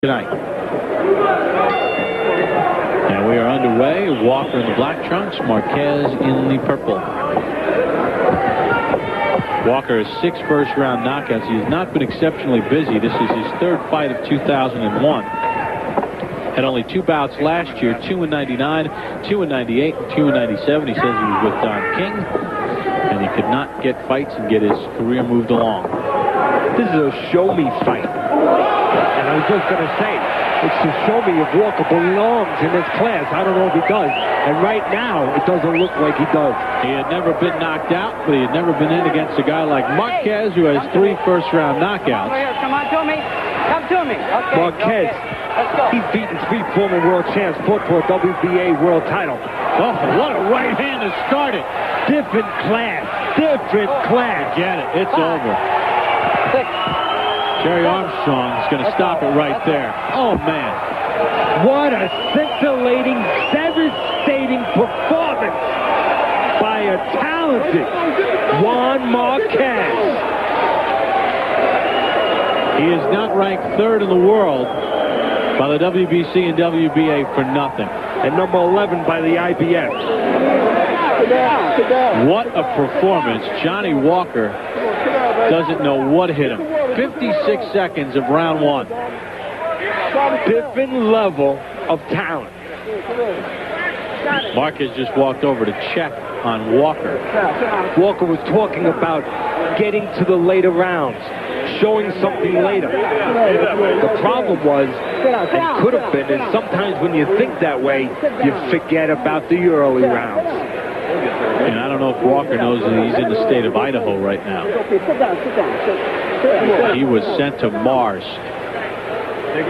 tonight. And we are underway. Walker in the black trunks, Marquez in the purple. Walker has 6 first-round knockouts. He has not been exceptionally busy. This is his 3rd fight of 2001. Had only 2 bouts last year, 2 in 99, 2 in 98, and 2 in 97. He says he was with Don King, and he could not get fights and get his career moved along. This is a show-me fight. And I was just going to say, it's to show me if Walker belongs in this class. I don't know if he does. And right now, it doesn't look like he does. He had never been knocked out, but he had never been in against a guy like Marquez, who has 3 first-round knockouts. Come on to me. Come to me. Okay, Marquez, he's beaten 3 former world champs, fought for a WBA world title. Oh, what a right hand to start it. Different class. Different class. Get it. It's over. 6. Jerry Armstrong is going to stop it right there. Oh, man. What a scintillating, devastating performance by a talented Juan Marquez. He is not ranked 3rd in the world by the WBC and WBA for nothing. And number 11 by the IBF. What a performance. Johnny Walker doesn't know what hit him. 56 seconds of round 1. Different level of talent. Marquez just walked over to check on Walker. Walker was talking about getting to the later rounds, showing something later. The problem was, and could have been, is sometimes when you think that way, you forget about the early rounds. And I don't know if Walker knows that he's in the state of Idaho right now. He was sent to Mars. They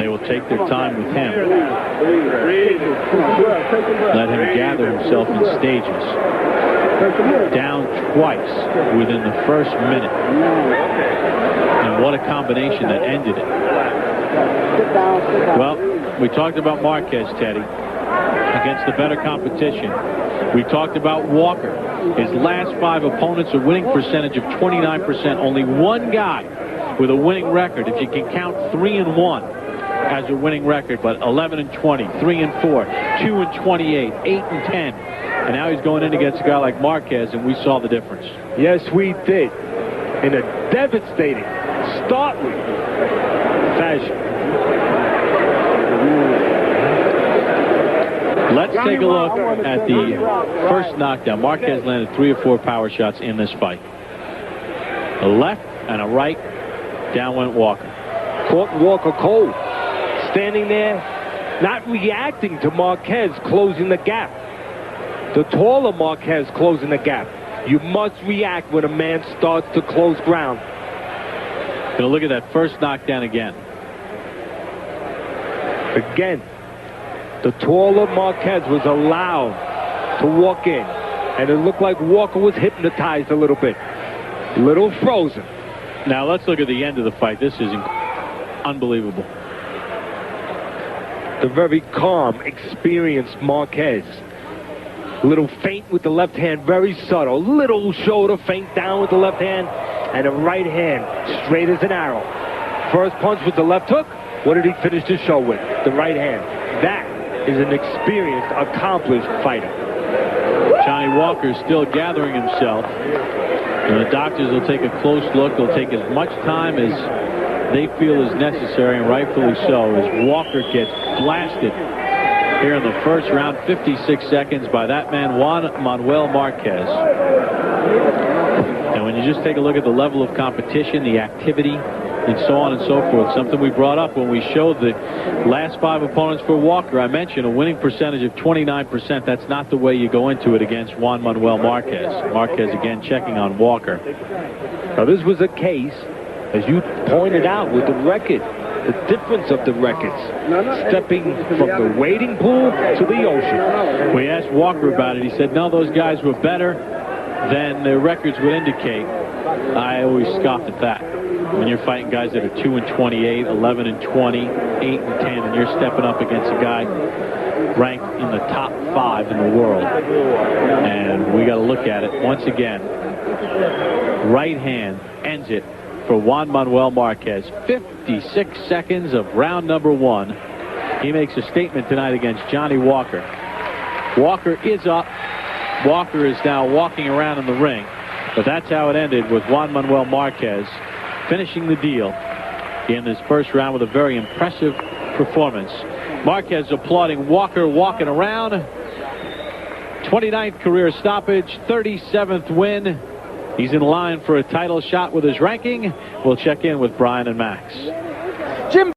will take their time with him. Let him gather himself in stages. Down twice within the first minute. And what a combination that ended it. Well, we talked about Marquez, Teddy, against the better competition. We talked about Walker. His last 5 opponents, a winning percentage of 29%. Only one guy with a winning record, if you can count 3-1 as a winning record, but 11-20, 3-4, 2-28, 8-10. And now he's going in against a guy like Marquez, and we saw the difference. Yes, we did. In a devastating, startling fashion. Let's take a look at the first knockdown. Marquez landed 3 or 4 power shots in this fight. A left and a right. Down went Walker. Caught Walker cold. Standing there, not reacting to Marquez closing the gap. The taller Marquez closing the gap. You must react when a man starts to close ground. Gonna look at that first knockdown again. Again, the taller Marquez was allowed to walk in. And it looked like Walker was hypnotized a little bit. A little frozen. Now let's look at the end of the fight. This is unbelievable. The very calm, experienced Marquez. A little feint with the left hand, very subtle. Little shoulder feint down with the left hand. And a right hand, straight as an arrow. First punch with the left hook. What did he finish the show with? The right hand. That is an experienced, accomplished fighter. Johnny Walker is still gathering himself. And the doctors will take a close look. They'll take as much time as they feel is necessary, and rightfully so, as Walker gets blasted here in the first round. 56 seconds by that man, Juan Manuel Marquez. And when you just take a look at the level of competition, the activity, and so on and so forth, something we brought up when we showed the last 5 opponents for Walker. I mentioned a winning percentage of 29%. That's not the way you go into it against Juan Manuel Marquez. Marquez again checking on Walker. Now this was a case, as you pointed out, with the record, the difference of the records, stepping from the wading pool to the ocean. We asked Walker about it. He said, no, those guys were better than their records would indicate. I always scoffed at that. When you're fighting guys that are 2-28, 11-20, 8-10, and you're stepping up against a guy ranked in the top 5 in the world. And we got to look at it once again. Right hand ends it. for Juan Manuel Marquez. 56 seconds of round number 1. He makes a statement tonight against Johnny Walker. Walker is up. Walker is now walking around in the ring. But that's how it ended, with Juan Manuel Marquez finishing the deal in this first round with a very impressive performance. Marquez applauding Walker walking around. 29th career stoppage, 37th win. He's in line for a title shot with his ranking. We'll check in with Brian and Max. Jim